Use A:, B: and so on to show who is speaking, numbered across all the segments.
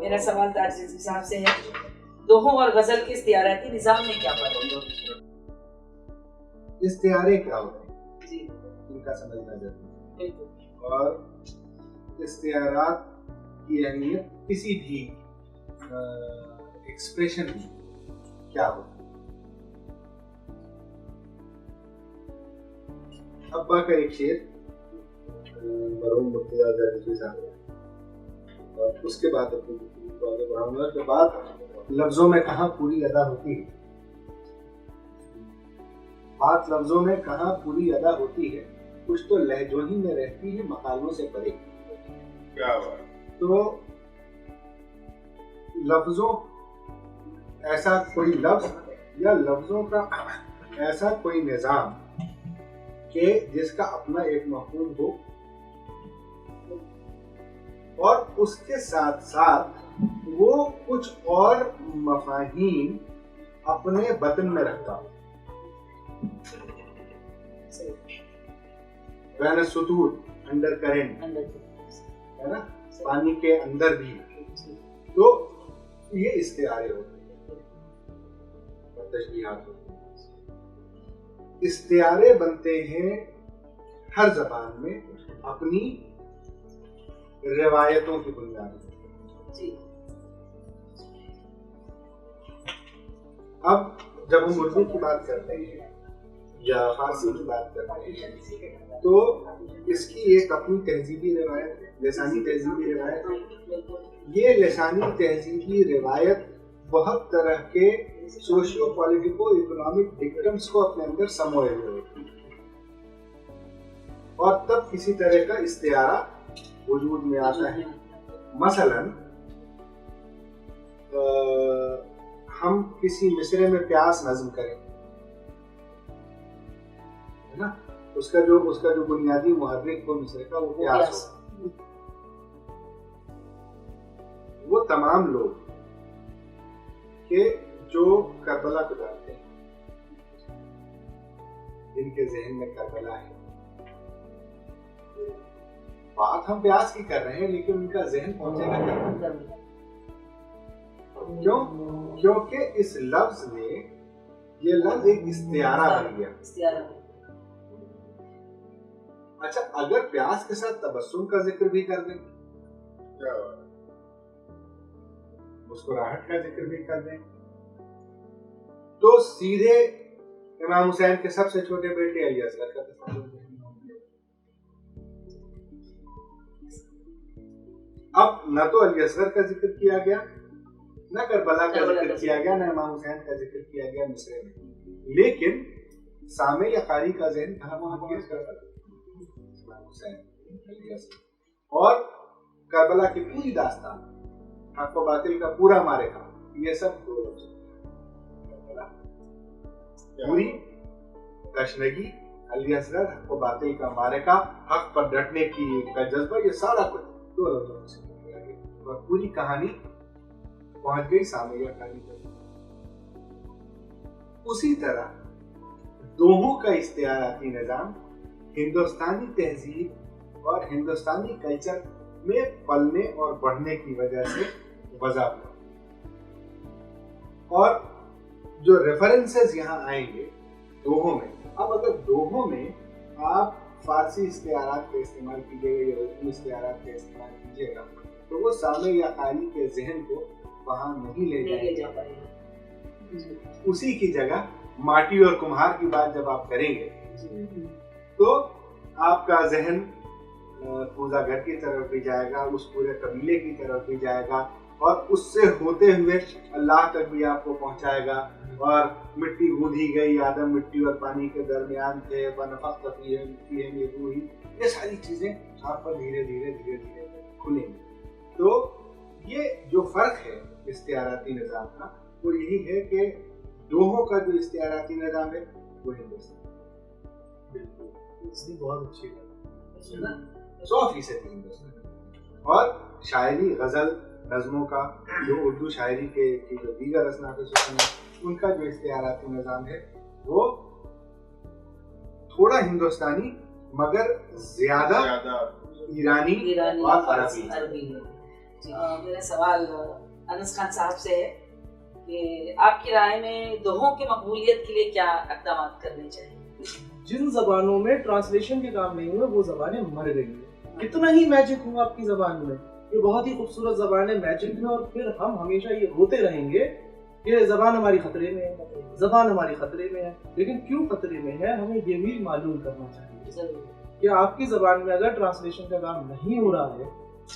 A: میرا سوال تاجر صاحب سے ہے، دوہوں اور غزل کے استعاراتی نظام میں کیا فرق ہے؟
B: استعارے کیا ہوتے ہیں
A: جی
B: ان کا سمجھنا ضروری ہے،
A: بالکل،
B: اور استعارات کی اہمیت کسی بھی ایکسپریشن میں کیا ہوتی ہے۔ ابا کا ایک شعر مرحوم مرتضیٰ زردشتی صاحب، اور اس کے بعد اپنی گفتگو کو آگے بڑھاؤں گا کہ بات لفظوں میں کہاں پوری ادا ہوتی ہے، بات لفظوں میں کہاں پوری ادا ہوتی ہے، کچھ تو لہجوں ہی میں رہتی ہے مقالوں سے پرے۔ کیا بات! تو لفظوں ایسا کوئی لفظ یا لفظوں کا ایسا کوئی نظام کہ جس کا اپنا ایک مفہوم ہو اور اس کے ساتھ ساتھ وہ کچھ اور مفاہیم اپنے بطن میں رکھتا ہو، بین السطور، انڈر کرنٹ ہے نا، پانی کے اندر بھی، تو یہ استعارے ہوتے ہیں اور تشبیہات ہوتے ہیں۔ استعارے بنتے ہیں ہر زبان میں اپنی روایتوں کی بنیاد پر۔ اب جب ہم اردو کی بات کرتے ہیں یا فارسی کی بات کرتے ہیں تو اس کی ایک اپنی تہذیبی روایت ہے، لسانی تہذیبی روایت ہے۔ یہ لسانی تہذیبی روایت بہت طرح کے سوشیو پولیٹیکو اکنامک ڈکٹمس کو اپنے اندر سموئے ہوئے ہوتی ہے، اور تب کسی طرح کا استعارہ وجود میں آتا ہے۔ مثلا ہم کسی مصرے میں پیاس نظم کریں، ہے نا، اس کا جو بنیادی محرک ہو مصرے کا وہ پیاس ہو، وہ تمام لوگ کہ جو کربلا کو جانتے ہیں، جن کے ذہن میں کربلا ہے، بات ہم پیاس کی کر رہے ہیں لیکن ان کا ذہن پہنچے گا کربلا۔ کیوں؟ کیونکہ اس لفظ میں یہ لفظ ایک استعارہ بن گیا۔ اچھا، اگر پیاس کے ساتھ تبسم کا ذکر بھی کر دیں، مسکراہٹ کا ذکر بھی کر دیں، تو سیدھے امام حسین کے سب سے چھوٹے بیٹے علی اصغر کا تصور ہے۔ اب نہ تو علی اصغر کا ذکر کیا گیا، نہ کربلا کا ذکر کیا گیا، نہ امام حسین کا ذکر کیا گیا مصرے میں، لیکن سامع یا قاری کا ذہن کہاں منعقد کرتا تھا؟ امام حسین، علی اصغر، اور کربلا کی پوری داستان، حق و باطل کا پورا معرکہ، یہ سب کربلا پوری تشنگی، علی اصغر، حق و باطل کا معرکہ، حق پر ڈٹنے کا جذبہ، یہ سارا کچھ دو لفظوں میں سے کیا گیا، اور پوری کہانی پہنچ گئی سامعیہ کاری تک۔ اسی طرح دوہوں کا استعاراتی نظام ہندوستانی تہذیب اور ہندوستانی کلچر میں پلنے اور بڑھنے کی وجہ سے وضع ہوا، اور جو ریفرنسز یہاں آئیں گے دوہوں میں، اب اگر دوہوں میں آپ فارسی استعارات کا استعمال کیجیے گا یا اردو استعارات کا استعمال کیجیے گا تو وہ سامع یا قاری کے ذہن کو وہاں نہیں لے جا پائے گا۔ اسی کی جگہ ماٹی اور کمہار کی بات جب آپ کریں گے تو آپ کا ذہن پوزا گھر کی طرف بھی جائے گا، اس پورے قبیلے کی طرف بھی جائے گا، اور اس سے ہوتے ہوئے اللہ تک بھی آپ کو پہنچائے گا، اور مٹی گوندھی گئی، آدم مٹی اور پانی کے درمیان تھے، ونفخت فیہ من روحی، یہ ساری چیزیں آپ پر دھیرے دھیرے دھیرے دھیرے کھلیں گی۔ تو یہ جو فرق ہے استعاراتی نظام کا وہ یہی ہے کہ دوہوں کا جو استعاراتی نظام ہے وہ ہندوستان، بالکل اس کی بہت اچھی بات ہے نا، 100% ہندوستان، اور شاعری، غزل، نظموں کا جو اردو شاعری کے جو دیگر اصناف سخن ہیں ان کا جو استعاراتی نظام ہے وہ تھوڑا ہندوستانی مگر زیادہ ایرانی اور عربی ہے.
A: میرا سوال انس خان صاحب سے ہے کہ آپ کی رائے میں دوہوں کی مقبولیت کے لیے کیا اقدامات کرنے چاہیے؟
C: جن زبانوں میں ٹرانسلیشن کے کام نہیں ہوئے وہ زبانیں مر گئی ہیں. کتنا ہی میجک ہو آپ کی زبان میں, یہ بہت ہی خوبصورت زبان ہے, میجک ہے, اور پھر ہم ہمیشہ یہ روتے رہیں گے کہ زبان ہماری خطرے میں ہے, زبان ہماری خطرے میں ہے. لیکن کیوں خطرے میں ہے ہمیں یہ بھی معلوم کرنا چاہیے کہ آپ کی زبان میں اگر ٹرانسلیشن کا کام نہیں ہو رہا ہے,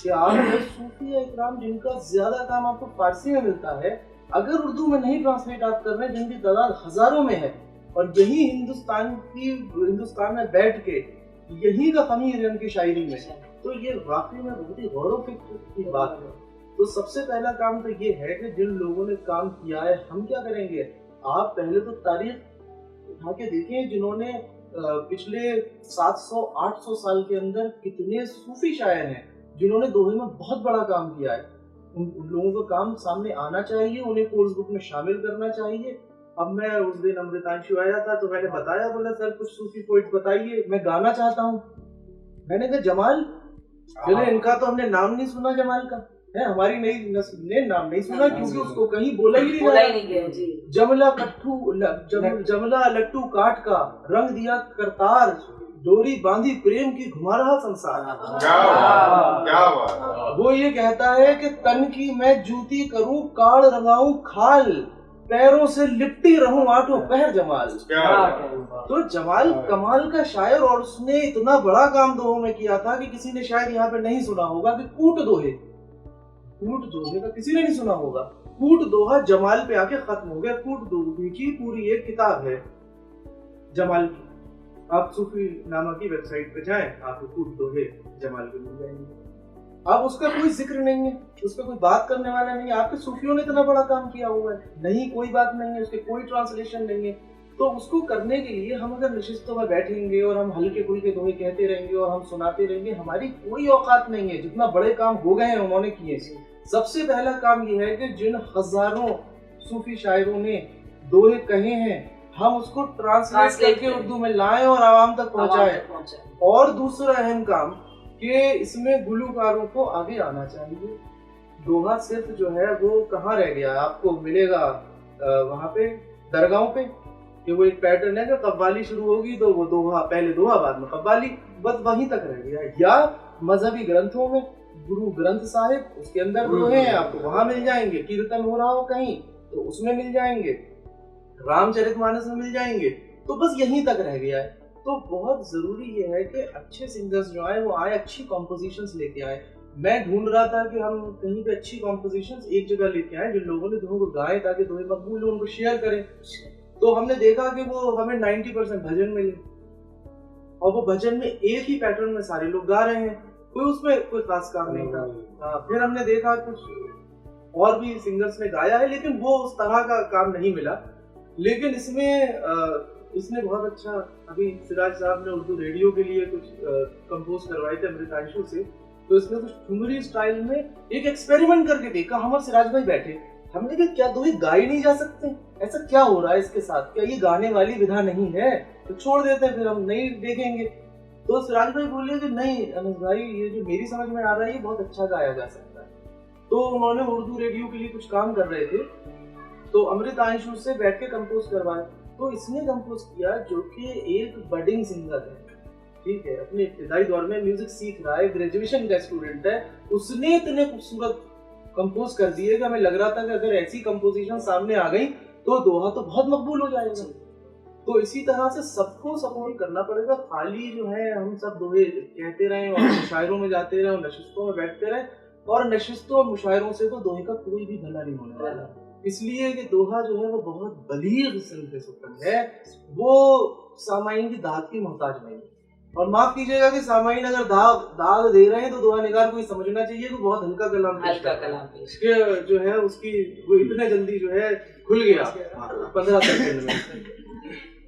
C: کہ آپ صوفی اکرام جن کا زیادہ کام آپ کو فارسی میں ملتا ہے اگر اردو میں نہیں ٹرانسلیٹ آپ کر رہے ہیں, جن کی تعداد ہزاروں میں ہے, اور یہی ہندوستان میں بیٹھ کے یہی کا خمیر ہے ان کی شاعری میں, تو یہ واقعی میں بہت ہی غور و فکر کی بات ہے. تو سب سے پہلا کام تو یہ ہے کہ جن لوگوں نے کام کیا ہے ہم کیا کریں گے, آپ پہلے تو تاریخ اٹھا کے دیکھیں جنہوں نے پچھلے 700-800 سال کے اندر کتنے صوفی شاعر ہیں جنہوں نے دوہے میں بہت بڑا کام کیا ہے. ان لوگوں کا کام سامنے آنا چاہیے, انہیں کورس بک میں شامل کرنا چاہیے. اب میں اس دن امرتانشو آیا تھا تو میں نے بتایا, بولا سر کچھ صوفی پوئٹ بتائیے, میں گانا چاہتا ہوں. میں نے کہا جمال, چلے ان کا تو ہم نے نام نہیں سنا, جمال کا ہے ہماری نئی نسل نے نام نہیں سنا کیونکہ اس کو کہیں بولا ہی نہیں گیا. جملہ لٹو کاٹ کا رنگ دیا کرتار, ڈوری باندھی پریم کی گھما رہا سنسار. وہ یہ کہتا ہے کہ تن کی میں جوتی کروں کاڑ رنگاؤں کھال, پیروں سے لپٹی رہوں آٹھوں پہر جمال. تو جمال کمال کا شاعر, اور اس نے اتنا بڑا کام دوہوں میں کیا تھا کہ کسی نے شاید یہاں پہ نہیں سنا ہوگا کہ کوٹ دوہے کا کسی نے نہیں سنا ہوگا. کوٹ دوہا جمال پہ آ کے ختم ہو گیا. کوٹ دوہے کی پوری ایک کتاب ہے جمال کی, آپ صوفی نامہ کی ویب سائٹ پہ جائیں, آپ کو کوٹ دوہے جمال کے مل جائیں گے. اب اس کا کوئی ذکر نہیں ہے, اس پہ کوئی بات کرنے والا نہیں ہے. آپ کے صوفیوں نے اتنا بڑا کام کیا ہوا ہے, نہیں کوئی بات نہیں ہے, اس کے کوئی ٹرانسلیشن نہیں ہے. تو اس کو کرنے کے لیے ہم اگر نشستوں میں بیٹھیں گے اور ہم ہلکے پھلکے دوہے کہتے رہیں گے اور ہم سناتے رہیں گے, ہماری کوئی اوقات نہیں ہے. جتنا بڑے کام ہو گئے ہیں انہوں نے کیے. سب سے پہلا کام یہ ہے کہ جن ہزاروں صوفی شاعروں نے دوہے کہے ہیں ہم اس کو ٹرانسلیٹ کر کے اردو میں لائیں اور عوام تک پہنچائیں. اور دوسرا اہم کام کہ اس میں گلوکاروں کو آگے آنا چاہیے. دوہا صرف جو ہے وہ کہاں رہ گیا, آپ کو ملے گا وہاں پہ درگاہوں پہ, کہ وہ ایک پیٹرن ہے کہ قوالی شروع ہوگی تو وہ دوہا, پہلے دوہا بعد میں قوالی, بس وہیں تک رہ گیا. یا مذہبی گرنتھوں میں گرو گرنتھ صاحب اس کے اندر دوہے ہیں, آپ کو وہاں مل جائیں گے. کیرتن ہو رہا ہو کہیں تو اس میں مل جائیں گے, رام چرت مانس میں مل جائیں گے. تو بس یہیں تک رہ گیا ہے. تو بہت ضروری یہ ہے کہ اچھے سنگرز جو آئے وہ آئے, اچھی کمپوزیشنز لے کے آئے. میں ڈھونڈ رہا تھا کہ ہم کہیں پہ اچھی کمپوزیشنز ایک جگہ لے کے آئیں جن لوگوں نے دوہوں کو گائے تاکہ دوہے مقبول ہو, ان کو شیئر کریں. تو ہم نے دیکھا کہ وہ ہمیں 90% بھجن ملے, اور وہ بھجن میں ایک ہی پیٹرن میں سارے لوگ گا رہے ہیں, کوئی اس میں کوئی خاص کام نہیں تھا. پھر ہم نے دیکھا کچھ اور بھی سنگرز نے گایا ہے لیکن وہ اس طرح کا کام نہیں ملا. لیکن اس نے بہت اچھا, ابھی سراج صاحب نے اردو ریڈیو کے لیے کچھ کمپوز کروائے تھے امرتانشو سے, تو اس نے کچھ ٹھمری سٹائل میں ایک ایکسپیریمنٹ کر کے دیکھا. ہم اور سراج بھائی بیٹھے, ہم نے کہا کیا دوہے گائے نہیں جا سکتے, ایسا کیا ہو رہا ہے اس کے ساتھ, کیا یہ گانے والی ودھا نہیں ہے, تو چھوڑ دیتے ہیں, پھر ہم نہیں دیکھیں گے. تو سراج بھائی بولے کہ نہیں انس بھائی, یہ جو میری سمجھ میں آ رہا ہے یہ بہت اچھا گایا جا سکتا ہے. تو انہوں نے اردو ریڈیو کے لیے کچھ کام کر رہے تھے, تو امرتانشو سے بیٹھ کے کمپوز کروایا. تو اس نے کمپوز کیا جو کہ ایک بڈنگ سنگر ہے, ٹھیک ہے, اپنے ابتدائی دور میں میوزک سیکھ رہا ہے, گریجویشن کا اسٹوڈنٹ ہے. اس نے اتنے خوبصورت کمپوز کر دیے کہ ہمیں لگ رہا تھا کہ اگر ایسی کمپوزیشن سامنے آ گئی تو دوہا تو بہت مقبول ہو جائے گا. تو اسی طرح سے سب کو سپورٹ کرنا پڑے گا. خالی جو ہے ہم سب دوہے کہتے رہیں اور مشاعروں میں جاتے رہیں اور نشستوں میں بیٹھتے رہیں, اور نشستوں اور مشاعروں سے تو دوہے کا کوئی بھی بھلا نہیں ہونے والا. اس لیے کہ دوہا جو ہے وہ بہت بلیغ صنف سخن ہے, وہ سامعین کی داد کی محتاج نہیں ہے. اور معاف کیجیے گا کہ سامعین اگر داد دے رہے ہیں تو دوہا نگار کو یہ سمجھنا چاہیے کہ بہت ہلکا کلام کہ جو ہے اس کی وہ اتنے جلدی جو ہے کھل گیا 15 سیکنڈ میں.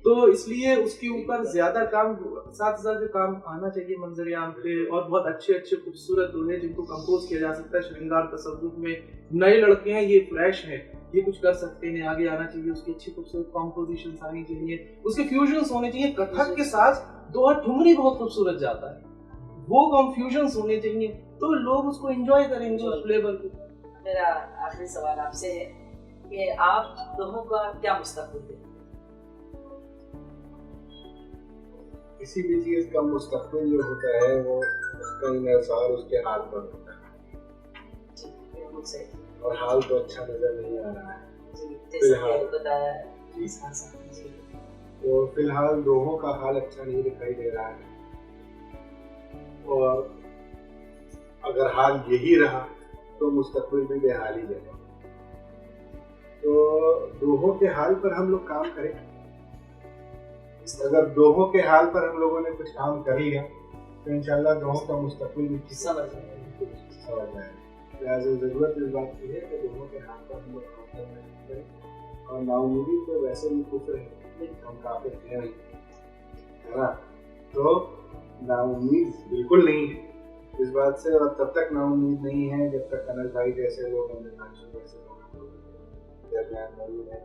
C: تو اس لیے اس کے اوپر زیادہ کام, ساتھ ساتھ کام آنا چاہیے منظر عام پہ, اور بہت اچھے خوبصورت دوہے جن کو کمپوز کیا جا سکتا ہے. شرنگار تصوف میں نئے لڑکے ہیں, یہ فریش ہیں, یہ کچھ کر سکتے ہیں, آگے آنا چاہیے, اس کی اچھی خوبصورت کمپوزیشنز آنی چاہیے, اس کے فیوژنز ہونے چاہیے. کتھک کے ساتھ دوہا ٹھمری بہت خوبصورت جاتا ہے, وہ کنفیوژنز ہونے چاہیے تو لوگ اس کو انجوائے کریں گے اس فلیور کو.
A: میرا آخری سوال آپ سے ہے کہ آپ دوہوں کا کیا مستقبل ہے؟
B: کسی بھی چیز کا مستقبل جو ہوتا ہے وہ اس کا انحصار اس کے حال پر ہوتا ہے.
A: جی بالکل صحیح.
B: اور حال تو اچھا نظر نہیں آ رہا ہے
A: جی جیسے کہ بتایا ہے اسحاق صاحب نے. جی
B: تو فی الحال دوہوں کا حال اچھا نہیں دکھائی دے رہا ہے, اور اگر حال یہی رہا تو مستقبل بھی بے حال ہی رہے. تو دوہوں کے حال پر ہم لوگ کام کریں. اگر دوہوں کے حال پر ہم لوگوں نے کچھ کام کر لیا تو انشاءاللہ دوہوں کا مستقبل بھی
A: سمجھ رہے ہیں.
B: لہٰذا ضرورت اس بات کی ہے کہ دوہوں کے حال پر ہم لوگ کام کرنا کریں. اور نا امیدی تو ویسے بھی کفر ہے, ہم کافر ہیں نہیں, ہے نا. تو نا امید بالکل نہیں ہے اس بات سے, اور تب تک نا امید نہیں ہے جب تک انس بھائی جیسے لوگ ہمیں درمیان موجود ہیں